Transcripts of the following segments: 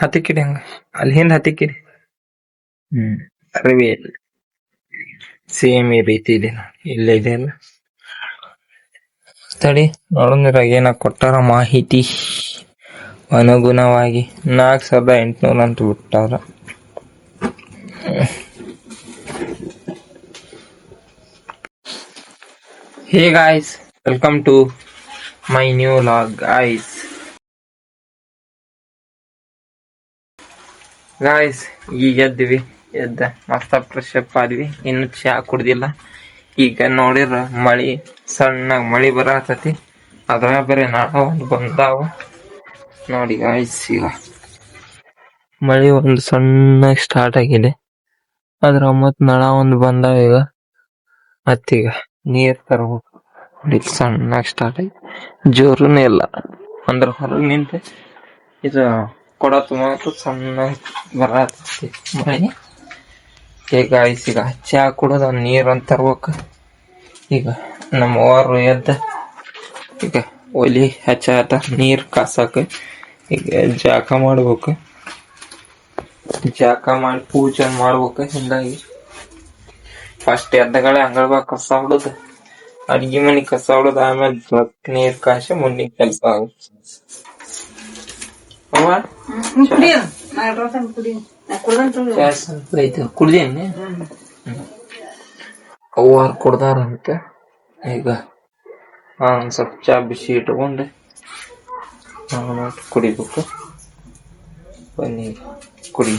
ಹತ್ತಿಕಿಡಿ ಹಂಗ ಅಲ್ಲಿ ಹಿಂದ್ ಹತ್ತಿಕಿಡಿ. ಅರಿವಿ ಸೇಮ್ ಈ ರೀತಿ ಇದೆ ನೋಡಿ, ಇಲ್ಲೇ ಇದೆ ಅಲ್ಲ. ತಡಿ ನೋಡೋಣ ಏನ ಕೊಟ್ಟಾರ ಮಾಹಿತಿ ಅನುಗುಣವಾಗಿ. 4800 ಅಂತ ಬಿಟ್ಟಾರ. Hey guys, welcome to my new vlog guys. ಈಗ ಎದ್ವಿ, ಮಸ್ತ್ ಫ್ರೆಶ್ ಅಪ್ ಆದ್ವಿ. ಇನ್ನು ಚಾ ಕುಡ್ದಿಲ್ಲ. ಈಗ ನೋಡಿರ ಮಳಿ ಸಣ್ಣಾಗ ಮಳಿ ಬರತತಿ. ಅದ್ರಾಗ ಬೇರೆ ನಾಳ ಒಂದು ಬಂದಾವ ನೋಡಿ ಗಾಯ್ಸ್. ಈಗ ಮಳಿ ಒಂದು ಸಣ್ಣ ಸ್ಟಾರ್ಟ್ ಆಗಿದೆ. ಅದ್ರ ಮತ್ ನಳ ಒಂದು ಬಂದಾವ. ಈಗ ಮತ್ತೀಗ ನೀರ್ ತರಬೇಕು. ಸಣ್ಣಾಗ ಸ್ಟಾರ್ಟ್ ಆಗಿ ಜೋರುನೇ ಇಲ್ಲ ಅಂದ್ರ ಹೊರಗೆ ನಿಂತೆ ಇದು ಕೊಡ ತುಂಬ ಸಣ್ಣ ಬರತೈತಿ ಮಳಿ. ಈಗ ಚಾ ಕುಡದ ನೀರ್ ಅಂತ ತರ್ಬೇಕು. ಈಗ ನಮ್ಮ ಅವ್ರು ಎದ್ದ ಈಗ ಒಲಿ ಹಚ್ಚಾತ ನೀರ್ ಕಾಸಕ. ಈಗ ಜಾಕ ಮಾಡ್ಬೇಕು, ಜಾಕ ಮಾಡಿ ಪೂಜೆ ಮಾಡ್ಬೇಕು. ಹಿಂಗಾಗಿ ಫಸ್ಟ್ ಎದ್ದಗಳೇ ಅಂಗಳ ಕಸ ಹೊಡೋದು, ಅಡ್ಗಿ ಮನಿ ಕಸ ಹೊಡೋದು, ಆಮೇಲೆ ನೀರ್ ಕಾಸಿ ಮುಂದಿನ ಕೆಲಸ ಆಗುತ್ತೆ. ಕುಡ್ದೇನೆ ಅವ್ವಾರು ಕುಡ್ದಾರಂತೆ. ಈಗ ಒಂದ್ ಸ್ವಲ್ಪ ಚಾ ಬಿಸಿ ಇಟ್ಕೊಂಡು ಕುಡಿಬೇಕು. ಬನ್ನಿ ಕುಡಿ.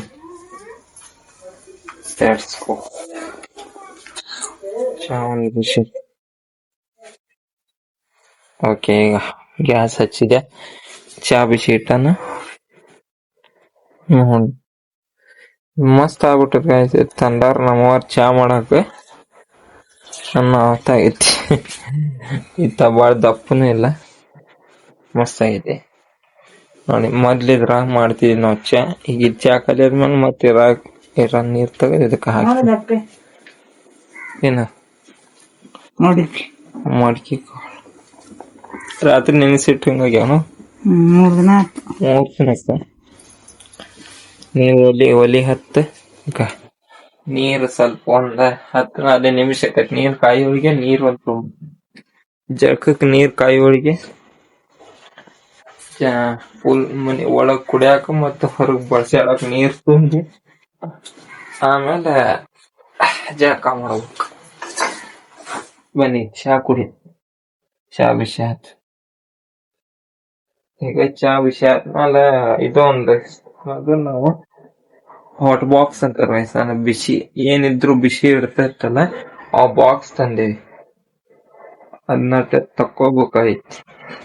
ಚಾ ಒಂದು ಬಿಸಿ. ಓಕೆ, ಈಗ ಗ್ಯಾಸ್ ಹಚ್ಚಿದೆ, ಚಾ ಬಿಸಿ ಇಟ್ಟಾನ. ಮಸ್ತ್ ಆಗ್ಬಿಟ್ಟದ ತಂದಾರ ನಮ್ಮವ್ರ ಚಾ ಮಾಡಕ್. ನನ್ನ ಆಗೈತಿ. ಇತ್ತ ಬಾಳ ದಪ್ಪನೂ ಇಲ್ಲ, ಮಸ್ತ್ ಆಗೈತಿ ನೋಡಿ. ಮೊದ್ಲಿದ್ರಾಗ ಮಾಡ್ತಿದ್ವಿ ನಾವು ಚಾ. ಈಗ ಚಾ ಕಲಿಯಾದ್ಮೇಲೆ ಮತ್ತೆ ಇರಾಗ ನೀರ್ ತಗದ್ ಇದಕ್ಕೆ ಹಾಕಿ ಏನ ಮಡ್ಕಿ ರಾತ್ರಿ ನೆನೆಸಿಟ್ಟು ಹಿಂಗಾಗ್ಯಾವನು 3 ದಿನ 3 ದಿನಕ್ಕ. ನೀವು ಒಲಿ ಹತ್ತು ನೀರು ಸ್ವಲ್ಪ 10-15 ನಿಮಿಷ ಆಕೈತಿ. ನೀರ್ ಕಾಯೋಳಿಗೆ ನೀರ್ ಒಂದು ಜಳಕಕ್ಕೆ ನೀರ್ ಕಾಯೋಳಿಗೆ ಫುಲ್ ಮನಿ ಒಳಗ್ ಕುಡಿಯಾಕ ಮತ್ತು ಹೊರಗ್ ಬಳಸ್ಯಾಡಕ್ ನೀರ್ ತುಂಬಿ ಆಮೇಲೆ ಜಳಕ ಮಾಡ್ಬೇಕು. ಬನ್ನಿ ಚಾ ಕುಡಿ. ಚಾ ಬಿಸಿ ಆಯ್ತು. ಈಗ ಚಾ ಬಿಸಿ ಆದ್ಮೇಲೆ ಅದು ನಾವು ಹಾಟ್ ಬಾಕ್ಸ್ ಅಂತ ವಯಸ್ಸಾನ ಬಿಸಿ ಏನಿದ್ರು ಬಿಸಿ ಇರ್ತೈತಲ್ಲ, ಆ ಬಾಕ್ಸ್ ತಂದೇವಿ. ಅದನ್ನ ತಕ್ಕೋಬೇಕಾಯ್ತು.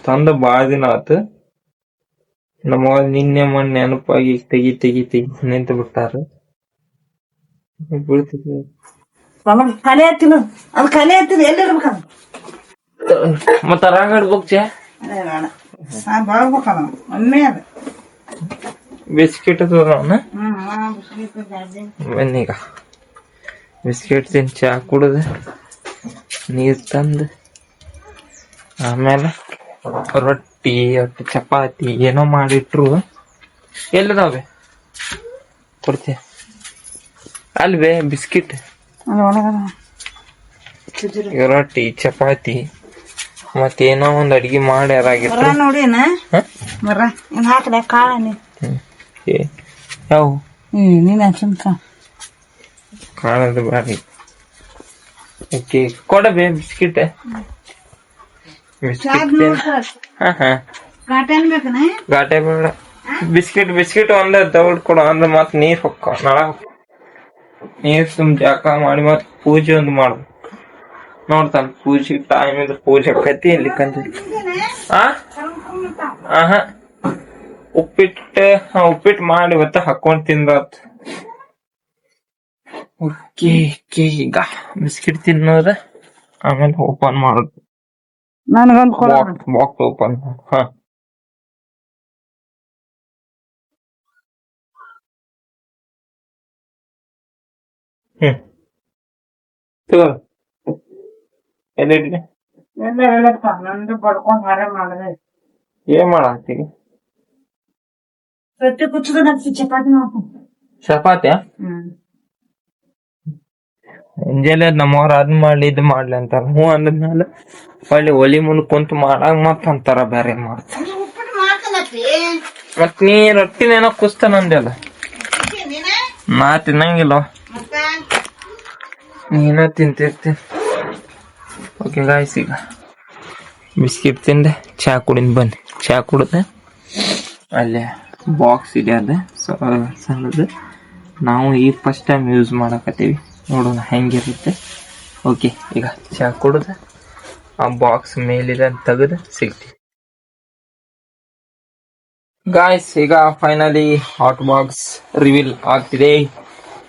ತಂದ ಬಾಳ ದಿನ ಆತು. ನಮ್ಮ ನಿನ್ನೆ ಮೊನ್ನೆ ನೆನಪಾಗಿ ತೆಗಿ ನಿಂತು ಬಿಟ್ಟಾರ. ಖಾಲಿ ಆಯ್ತಿಲ್ಲ, ಅದು ಖಾಲಿ ಆಯ್ತಿಲ್ಲ. ಎಲ್ಲಿ ಇರ್ಬೇಕ ಮತ್ತ ಅರಾಗ ಇಡ್ಬೇಕು ಚಾ. ಬರ್ಬೇಕಲ್ಲ ಒಮ್ಮೆ ಅದ ಬಿಸ್ಕಿಟ್ ಬನ್ನೀಗ ಬಿಸ್ಕಿಟ್ ತಿಂದು ಚಾ ಕುಡ್ದ ನೀರ್ ತಂದು ಆಮೇಲೆ ರೊಟ್ಟಿ ಚಪಾತಿ ಏನೋ ಮಾಡಿಟ್ರು. ಎಲ್ಲಿದಾವೆ ಕೊಡ್ತೀಯ ಅಲ್ವೇ ಬಿಸ್ಕಿಟ್. ರೊಟ್ಟಿ ಚಪಾತಿ ಮತ್ತೇನೋ ಒಂದ್ ಅಡ್ಗಿ ಮಾಡಿ ಯಾರಾಗಿಟ್ರು ನೋಡಿನ ಹಾಕಲ ಕಾಳ ಯಾವ ನೀನ್ ಕಾಳದ ಬಾರಿ. ಕೊಡಬೇ ಬಿಸ್ಕಿಟ್. ಘಾಟೆ ಬೇಡ. ಬಿಸ್ಕಿಟ್ ಒಂದ ದೌಡ್ ಕೊಡ ಅಂದ್ರ ಮತ್ ನೀರ್ ಹೊಕ್ಕ ನಳ ನೀರ್ ತುಂಬ ಜಾಕ ಮಾಡಿ ಮತ್ ಪೂಜೆ ಒಂದು ಮಾಡ್ಬೇಕು. ನೋಡ್ತಾನ ಪೂಜೆ ಟೈಮ್ ಇದ್ರೆ ಪೂಜೆ ಆಕೈತಿ. ಇಲ್ಲಿ ಉಪ್ಪಿಟ್ಟು ಮಾಡಿ ಇವತ್ತ ಹಾಕೊಂಡ್ ತಿಂದಾತ್. ಈಗ ಬಿಸ್ಕಿಟ್ ತಿನ್ನೋದ ಆಮೇಲೆ ಓಪನ್ ಮಾಡೋದು. Box open. ನಂದು ಬಡ್ಕೊಂಡ್ ಹಾರೆ ಮಾಡಿದೆ. ಏನ್ ಮಾಡತ್ತೀವಿ? ರೊಟ್ಟಿ ಕುಚ್ಚದ ಹಾಕಿ ಚಪಾತಿ ಮಾಡ್ತೀನಿ. ಚಪಾತ್ಯ ಮುಂಜಾನೆ ನಮ್ಮವ್ರ ಅದ್ ಮಾಡ್ಲಿ ಇದ್ ಮಾಡ್ಲಿ ಅಂತಾರ. ಹ್ಞೂ ಅಂದ್ಮೇಲೆ ಹೊಳ್ಳಿ ಒಲಿ ಮುಂದ್ ಕುಂತ್ ಮಾಡಾಗ ಮತ್ ಅಂತಾರ ಬ್ಯಾರೆ ಮಾಡ್ತಾರ. ಉಪ್ಪಿಟ್ಟು ಮಾಡ್ತಾನಪ್ಪಿ ಮತ್ ನೀ ರೊಟ್ಟಿನೇನೋ ಕುಸ್ತಾನ ಅಂದೆಲ್ಲ. ನೀನ ನಾ ತಿನ್ನಂಗಿಲ್ಲ, ಮತ್ತ ನೀನ ತಿಂತಿರ್ತೀನಿ. ಓಕೆ ಗಾಯ್ಸ್, ಈಗ ಬಿಸ್ಕಿಟ್ ತಿಂದೆ, ಚಾ ಕುಡಿದ್ ಬನ್ನಿ. ಚಾ ಕುಡ್ದೆ ಅಲ್ಲೇ ಬಾಕ್ಸ್ ಇದೆ, ಅದ ಸಣ್ಣದು. ನಾವು ಈ ಫಸ್ಟ್ ಟೈಮ್ ಯೂಸ್ ಮಾಡಕತ್ತೀವಿ, ನೋಡೋಣ ಹೆಂಗಿರುತ್ತೆ. ಓಕೆ, ಈಗ ಚಾ ಕುಡ್ದೆ ಆ ಬಾಕ್ಸ್ ಮೇಲಿದೆ ತೆಗೆದು ಸಿಗ್ತೀವಿ ಗಾಯ್ಸ್. ಈಗ ಫೈನಲಿ ಹಾಟ್ ಬಾಕ್ಸ್ ರಿವೀಲ್ ಆಗ್ತಿದೆ.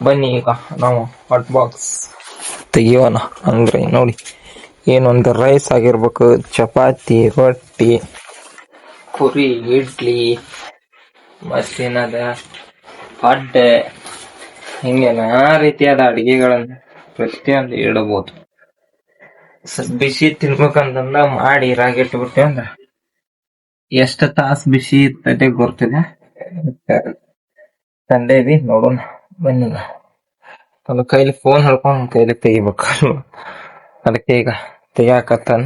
ಬನ್ನಿ ಈಗ ನಾವು ಹಾಟ್ ಬಾಕ್ಸ್ ತೆಗಿಯೋಣ. ಅಂದ್ರೆ ನೋಡಿ, ಏನೊಂದು ರೈಸ್ ಆಗಿರ್ಬೇಕು, ಚಪಾತಿ, ರೊಟ್ಟಿ, ಪುರಿ, ಇಡ್ಲಿ, ಮತ್ತೇನದ ಪಡ್ಡೆ, ಹಿಂಗೆ ನಾನಾ ರೀತಿಯಾದ ಅಡಿಗೆಗಳನ್ನ ಪ್ರತಿಯೊಂದು ಇಡಬಹುದು. ಬಿಸಿ ತಿನ್ಬೇಕಂತಂದ ಮಾಡಿ ರಾಗಿಟ್ಬಿಟ್ಟೆ ಅಂದ್ರ ಎಷ್ಟು ತಾಸು ಬಿಸಿ ಇರ್ತದೆ ಗೊತ್ತಿಲ್ಲ. ತಂದೇವಿ, ನೋಡೋಣ ಬನ್ನಿ. ಒಂದು ಕೈಲಿ ಫೋನ್ ಹಿಡ್ಕೊಂಡು ಕೈಲಿ ತೆಗಿಬೇಕಲ್ವ, ಅದಕ್ಕೆ ಈಗ ತೆಗಿಯಾಕತ್ತಾನ.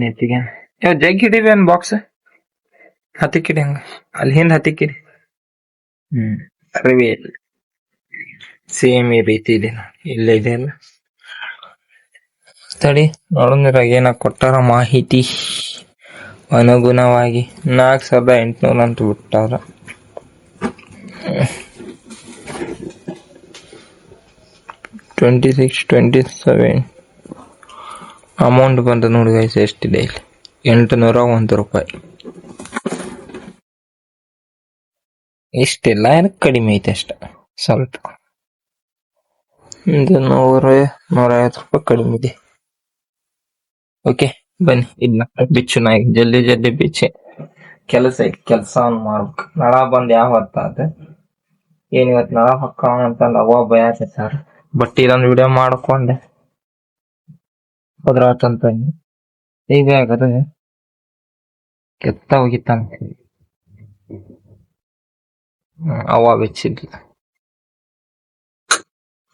ನೆತ್ತಿಗೆ ಯಾವ ಜಗ್ ಹಿಡಿವಿ ಒಂದ್ ಬಾಕ್ಸ್ ಹತ್ತಿಕ್ಕಿಡಿ, ಹಂಗ ಅಲ್ಲಿ ಹಿಂದ್ ಹತ್ತಿಕ್ಕಿಡಿ. ಅರಿವಿ ಸೇಮ್ ಈ ರೀತಿ ಇದೆ, ಇಲ್ಲೇ ಇದೆ ಅಲ್ಲ. ತಡಿ ನೋಡೋಣ ಏನ ಕೊಟ್ಟಾರ ಮಾಹಿತಿ ಅನುಗುಣವಾಗಿ. 4800 ಅಂತ ಬಿಟ್ಟಾರ. $26-27 ಅಮೌಂಟ್ ಬಂದ ನೋಡಿ ಗೈಸ್. ಎಷ್ಟಿದೆ ಇಲ್ಲಿ? $801. ಇಷ್ಟಿಲ್ಲ, ಏನಕ್ಕೆ ಕಡಿಮೆ ಐತೆ ಅಷ್ಟ, ಸ್ವಲ್ಪ $150 ಕಡಿಮೆ ಇದೆ. ಓಕೆ ಬನ್ನಿ, ಇದನ್ನ ಬಿಚ್ಚು ನಾಯಿ ಜಲ್ದಿ ಬಿಚ್ಚಿ. ಕೆಲಸ ಐತಿ, ಕೆಲಸ ಮಾಡ್ಬೇಕು. ನಳ ಬಂದ್ ಯಾವ ಹೊತ್ತಾದ, ಏನ್ ಇವತ್ ನಳ ಹೊಕ್ಕ ಅಂತಂದ ಅವ್ವ ಭಯಸಾರ. ಬಟ್ ಇದೊಂದು ವಿಡಿಯೋ ಮಾಡ್ಕೊಂಡೆ ಹೋದ್ರಾತಂತ. ಈಗ ಆಗದ ಕೆತ್ತ ಹೋಗಿತ್ತಾನ, ಅವ್ವ ಬಿಚ್ಚಿದ್ಲ.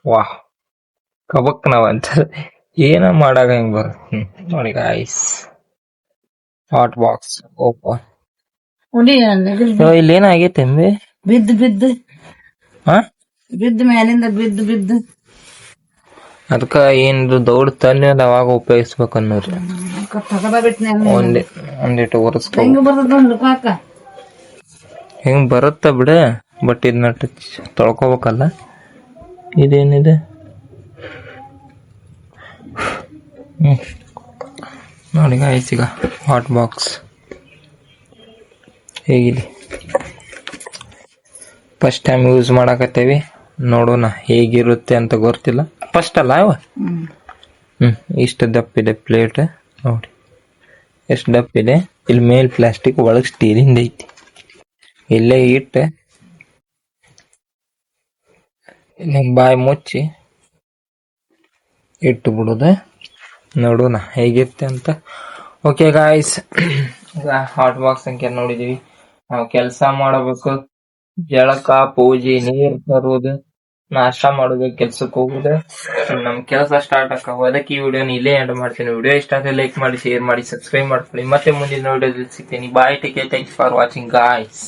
ವಾಹ್, ಕಬಕ್ ನಾವ್ ಅಂತ ಏನ ಮಾಡಾಗ ಹಿಂಗ್ ಬರ. ನೋಡಿ ಗಾಯ್ಸ್, ಹಾಟ್ ಬಾಕ್ಸ್ ಓಪನ್. ಇಲ್ಲಿ ಏನಾಗೈತೆ ಅಂಬೆ? ಬಿದ್ದು ಹಾ, ಮ್ಯಾಲಿಂದ ಬಿದ್ದು ಅದಕ್ಕ ಏನ್ರು ದೌಡ್ ತನ್ನಿ ಅದ ಅವಾಗ ಉಪಯೋಗಿಸ್ಬೇಕನ್ನೋರಿ. ಒಂದಿಟ್ಟು ಒರೆಸ್ಕೊ. ಹೆಂಗ್ ಬರುತ್ತ ಬಿಡ, ಬಟ್ ಇದನ್ನ ತೊಳ್ಕೊಬೇಕಲ್ಲ. ಇದೇನಿದೆ? ನೋಡಿ ಗಾಯ್ಸ್, ಈಗ ಹಾಟ್ ಬಾಕ್ಸ್ ಹೇಗಿದೆ. ಫಸ್ಟ್ ಟೈಮ್ ಯೂಸ್ ಮಾಡಕತ್ತೇವಿ, ನೋಡೋಣ ಹೇಗಿರುತ್ತೆ ಅಂತ ಗೊತ್ತಿಲ್ಲ. ಫಸ್ಟ್ ಅಲ್ಲ ಅವ. ಇಷ್ಟು ದಪ್ಪಿದೆ ಪ್ಲೇಟ್ ನೋಡಿ, ಎಷ್ಟು ದಪ್ಪಿದೆ. ಇಲ್ಲಿ ಮೇಲ್ ಪ್ಲಾಸ್ಟಿಕ್, ಒಳಗ್ ಸ್ಟೀಲಿಂದ ಐತಿ. ಇಲ್ಲೇ ಇಟ್ಟೆ ಬಾಯಿ ಮುಚ್ಚಿ ಇಟ್ಟು ಬಿಡುದ, ನೋಡೋಣ ಹೇಗಿರುತ್ತೆ ಅಂತ. ಓಕೆ ಗಾಯ್ಸ್, ಈಗ ಹಾಟ್ ಬಾಕ್ಸ್ ಸಂಖ್ಯೆ ನೋಡಿದೀವಿ. ನಾವು ಕೆಲಸ ಮಾಡಬೇಕು, ಜಳಕ, ಪೂಜೆ, ನೀರ್ ತರುವುದು, ನಾಷ್ಟ ಮಾಡೋದು, ಕೆಲ್ಸಕ್ಕೆ ಹೋಗುದು. ನಮ್ ಕೆಲಸ ಸ್ಟಾರ್ಟ್ ಆಕಾವ. ಅದಕ್ಕೆ ಈ ವಿಡಿಯೋನ ಇಲ್ಲೇ ಎಂಡ್ ಮಾಡ್ತೀನಿ. ವಿಡಿಯೋ ಇಷ್ಟ ಆದ್ರೆ ಲೈಕ್ ಮಾಡಿ, ಶೇರ್ ಮಾಡಿ, ಸಬ್ಸ್ಕ್ರೈಬ್ ಮಾಡ್ಕೊಳ್ಳಿ. ಮತ್ತೆ ಮುಂದಿನ ವಿಡಿಯೋದಲ್ಲಿ ಸಿಗ್ತೀನಿ. Bye, take care, thanks for watching guys.